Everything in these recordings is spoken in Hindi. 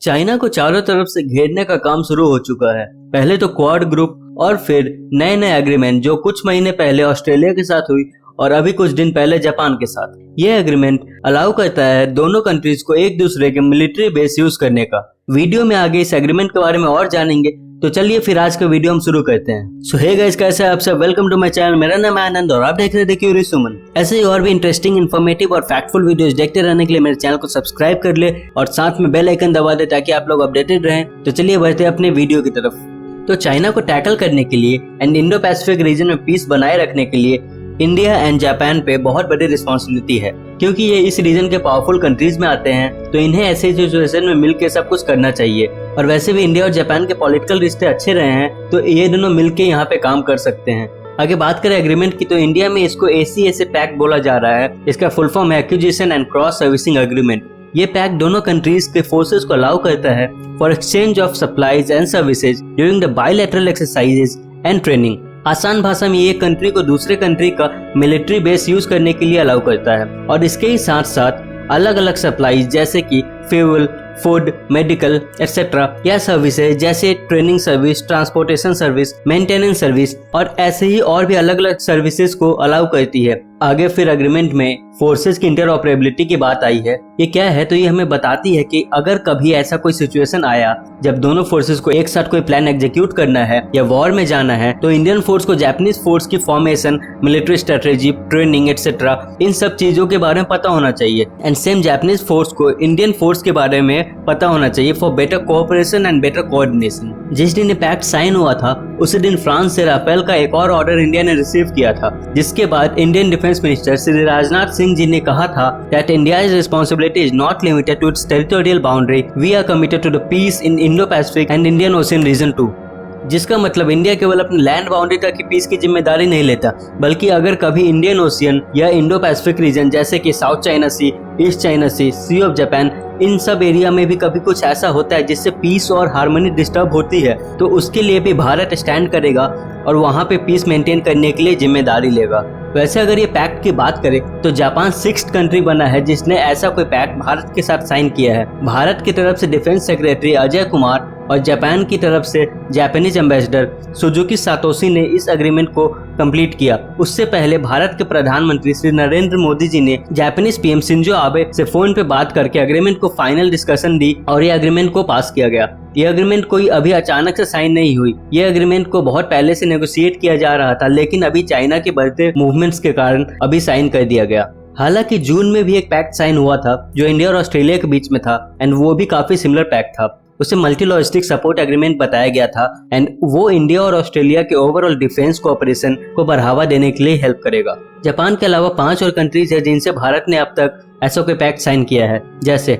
चाइना को चारों तरफ से घेरने का काम शुरू हो चुका है। पहले तो क्वाड ग्रुप और फिर नए नए एग्रीमेंट जो कुछ महीने पहले ऑस्ट्रेलिया के साथ हुई और अभी कुछ दिन पहले जापान के साथ। यह एग्रीमेंट अलाउ करता है दोनों कंट्रीज को एक दूसरे के मिलिट्री बेस यूज करने का। वीडियो में आगे इस एग्रीमेंट के बारे में और जानेंगे, तो चलिए फिर आज का वीडियो हम शुरू करते हैं। सो हे गाइस, कैसे हैं आप सब? Welcome to my channel. मेरा नाम है आनंद और आप देख रहे थे क्यूरियस ह्यूमन। ऐसे ही और भी इंटरेस्टिंग, इन्फॉर्मेटिव और फैक्टफुल वीडियोस देखते रहने के लिए मेरे चैनल को सब्सक्राइब कर ले और साथ में बेल आइकन दबा दे ताकि आप लोग अपडेटेड रहें। तो चलिए बढ़ते हैं अपने वीडियो की तरफ। तो चाइना को टैकल करने के लिए एंड इंडो पैसिफिक रीजन में पीस बनाए रखने के लिए इंडिया एंड जापान पे बहुत बड़ी रिस्पॉन्सिबिलिटी है, क्योंकि ये इस रीजन के पावरफुल कंट्रीज में आते हैं, तो इन्हें ऐसे सिचुएशन में मिलकर सब कुछ करना चाहिए। और वैसे भी इंडिया और जापान के पॉलिटिकल रिश्ते अच्छे रहे हैं, तो ये दोनों मिलकर यहाँ पे काम कर सकते हैं। आगे बात करें एग्रीमेंट की, तो इंडिया में इसको ACSA पैक्ट बोला जा रहा है। इसका फुल फॉर्म है acquisition and cross servicing agreement. ये पैक्ट दोनों कंट्रीज के फोर्सेस को अलाउ करता है for exchange of supplies and services during the bilateral exercises and training. आसान भाषा में ये कंट्री को दूसरे कंट्री का मिलिट्री बेस यूज करने के लिए अलाउ करता है और इसके ही साथ साथ अलग अलग सप्लाईज जैसे कि फ्यूल, फूड, मेडिकल एक्सेट्रा या सर्विसेज जैसे training service, transportation service, maintenance service और ऐसे ही और भी अलग अलग सर्विसेज को अलाउ करती है। आगे फिर एग्रीमेंट में फोर्सेस की इंटरऑपरेबिलिटी की बात आई है। ये क्या है? तो ये हमें बताती है कि अगर कभी ऐसा कोई सिचुएशन आया जब दोनों फोर्सेस को एक साथ कोई प्लान एग्जीक्यूट करना है या वॉर में जाना है, तो इंडियन फोर्स को जापानीज फोर्स की formation, military strategy, training etcetera इन सब चीजों के बारे में पता होना चाहिए। एंड सेम जापानीज फोर्स को इंडियन फोर्स के बारे में पता होना चाहिए for better cooperation and better coordination. जिस दिन पैक्ट साइन हुआ था उसी दिन फ्रांस से राफेल का एक और ऑर्डर इंडिया ने रिसीव किया था, जिसके बाद Indian defence minister Shri Rajnath Singh ji ने कहा था that India's responsibility is not limited to its territorial boundary. We are committed to the peace in Indo-Pacific and Indian Ocean region too. जिसका मतलब इंडिया केवल अपनी लैंड बाउंड्री तक की पीस की जिम्मेदारी नहीं लेता, बल्कि अगर कभी इंडियन ओशियन या इंडो पैसिफिक रीजन जैसे कि South China Sea, East China Sea of Japan, इन सब एरिया में भी कभी कुछ ऐसा होता है जिससे पीस और हार्मनी डिस्टर्ब होती है, तो उसके लिए भी भारत स्टैंड करेगा और वहाँ पे पीस मेंटेन करने के लिए जिम्मेदारी लेगा। वैसे अगर ये पैक्ट की बात करें तो जापान 6th कंट्री बना है जिसने ऐसा कोई पैक्ट भारत के साथ साइन किया है। भारत की तरफ से डिफेंस सेक्रेटरी अजय कुमार और जापान की तरफ से जापानीज एम्बेसडर सुजुकी सातोशी ने इस एग्रीमेंट को कंप्लीट किया। उससे पहले भारत के प्रधानमंत्री श्री नरेंद्र मोदी जी ने जापानीज PM शिंजो आबे से फोन पे बात करके एग्रीमेंट को फाइनल डिस्कशन दी और ये एग्रीमेंट को पास किया गया। ये एग्रीमेंट कोई अभी अचानक से साइन नहीं हुई, ये एग्रीमेंट को बहुत पहले से नेगोशिएट किया जा रहा था, लेकिन अभी चाइना के बढ़ते मूवमेंट्स के कारण अभी साइन कर दिया गया। हालांकि जून में भी एक पैक्ट साइन हुआ था जो इंडिया और ऑस्ट्रेलिया के बीच में था एंड वो भी काफी सिमिलर पैक्ट था। उसे मल्टी लॉजिस्टिक सपोर्ट एग्रीमेंट बताया गया था एंड वो इंडिया और ऑस्ट्रेलिया के ओवरऑल डिफेंस कोऑपरेशन को बढ़ावा देने के लिए हेल्प करेगा। जापान के अलावा 5 और कंट्रीज है जिनसे भारत ने अब तक ऐसा कोई पैक्ट साइन किया है, जैसे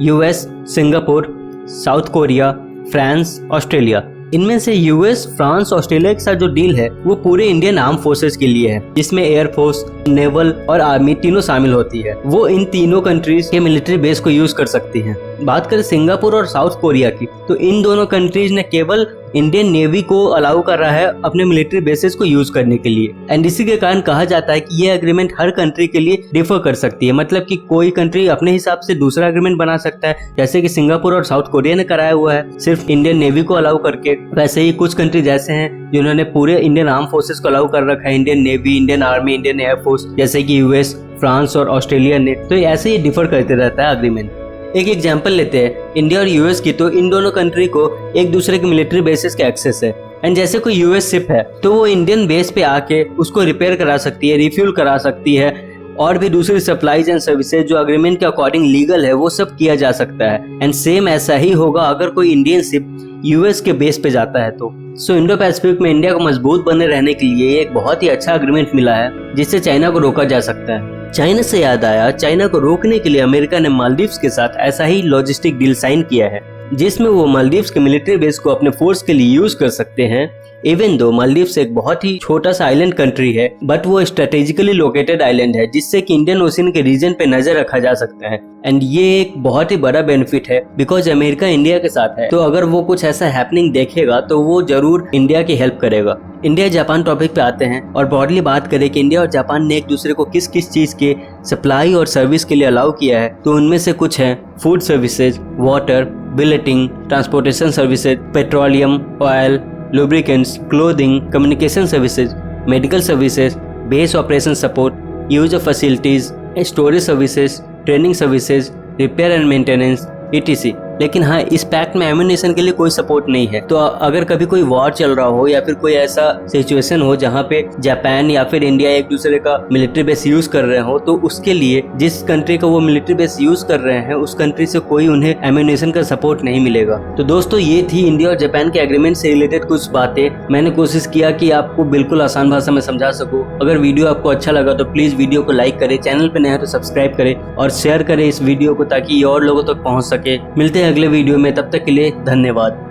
US, Singapore, south Korea, France, Australia. इनमें से US, फ्रांस, ऑस्ट्रेलिया के साथ जो डील है वो पूरे इंडियन आर्म फोर्सेस के लिए है, जिसमें एयरफोर्स, नेवल और आर्मी तीनों शामिल होती है। वो इन तीनों कंट्रीज के मिलिट्री बेस को यूज कर सकती हैं। बात करें सिंगापुर और साउथ कोरिया की, तो इन दोनों कंट्रीज ने केवल इंडियन नेवी को अलाउ कर रहा है अपने मिलिट्री बेसिस को यूज करने के लिए। एंड इसी के कारण कहा जाता है कि ये एग्रीमेंट हर कंट्री के लिए डिफर कर सकती है, मतलब कि कोई कंट्री अपने हिसाब से दूसरा एग्रीमेंट बना सकता है, जैसे कि सिंगापुर और साउथ कोरिया ने कराया हुआ है सिर्फ इंडियन नेवी को अलाउ करके। वैसे ही कुछ कंट्री जैसे हैं जिन्होंने पूरे इंडियन आर्म फोर्सेस को अलाउ कर रखा है, Indian navy, Indian army, Indian air force, जैसे कि US, फ्रांस और ऑस्ट्रेलिया ने। तो ऐसे ही डिफर करते रहता है एग्रीमेंट। एक एग्जांपल लेते हैं इंडिया और US की, तो इन दोनों कंट्री को एक दूसरे के मिलिट्री बेसिस के एक्सेस है। एंड जैसे कोई US शिप है तो वो इंडियन बेस पे आके उसको रिपेयर करा सकती है, रिफ्यूल करा सकती है और भी दूसरी सप्लाईज एंड सर्विसेज जो अग्रीमेंट के अकॉर्डिंग लीगल है वो सब किया जा सकता है। एंड सेम ऐसा ही होगा अगर कोई इंडियन शिप US के बेस पे जाता है तो। सो इंडो पैसिफिक में इंडिया को मजबूत बने रहने के लिए एक बहुत ही अच्छा एग्रीमेंट मिला है जिससे चाइना को रोका जा सकता है। चाइना से याद आया, चाइना को रोकने के लिए अमेरिका ने मालदीव्स के साथ ऐसा ही लॉजिस्टिक डील साइन किया है, जिसमें वो मालदीव्स के मिलिट्री बेस को अपने फोर्स के लिए यूज कर सकते हैं। इवन दो मालदीव्स एक बहुत ही छोटा सा आइलैंड कंट्री है, बट वो स्ट्रेटेजिकली लोकेटेड आइलैंड है जिससे कि इंडियन ओशियन के रीजन पे नजर रखा जा सकता है। एंड ये एक बहुत ही बड़ा बेनिफिट है बिकॉज अमेरिका इंडिया के साथ है, तो अगर वो कुछ ऐसा हैपनिंग देखेगा तो वो जरूर इंडिया की हेल्प करेगा। इंडिया जापान टॉपिक पे आते हैं और ब्रॉडली बात करें कि इंडिया और जापान ने एक दूसरे को किस किस चीज के सप्लाई और सर्विस के लिए अलाउ किया है, तो उनमें से कुछ है food services, water, billeting, transportation services, petroleum, oil, lubricants, clothing, communication services, medical services, base operation support, use of facilities, storage services, training services, repair and maintenance, etc। लेकिन हाँ, इस पैक्ट में एम्यूनेशन के लिए कोई सपोर्ट नहीं है। तो अगर कभी कोई वॉर चल रहा हो या फिर कोई ऐसा सिचुएशन हो जहाँ पे जापान या फिर इंडिया एक दूसरे का मिलिट्री बेस यूज कर रहे हो, तो उसके लिए जिस कंट्री का वो मिलिट्री बेस यूज कर रहे हैं उस कंट्री से कोई उन्हें एम्यूनेशन का सपोर्ट नहीं मिलेगा। तो दोस्तों, ये थी इंडिया और जापान के एग्रीमेंट से रिलेटेड कुछ बातें। मैंने कोशिश किया कि आपको बिल्कुल आसान भाषा में समझा सकूं। अगर वीडियो आपको अच्छा लगा तो प्लीज वीडियो को लाइक करें, चैनल पे नया है तो सब्सक्राइब करें और शेयर करें इस वीडियो को ताकि ये और लोगों तक पहुंच सके। मिलते हैं अगले वीडियो में, तब तक के लिए धन्यवाद।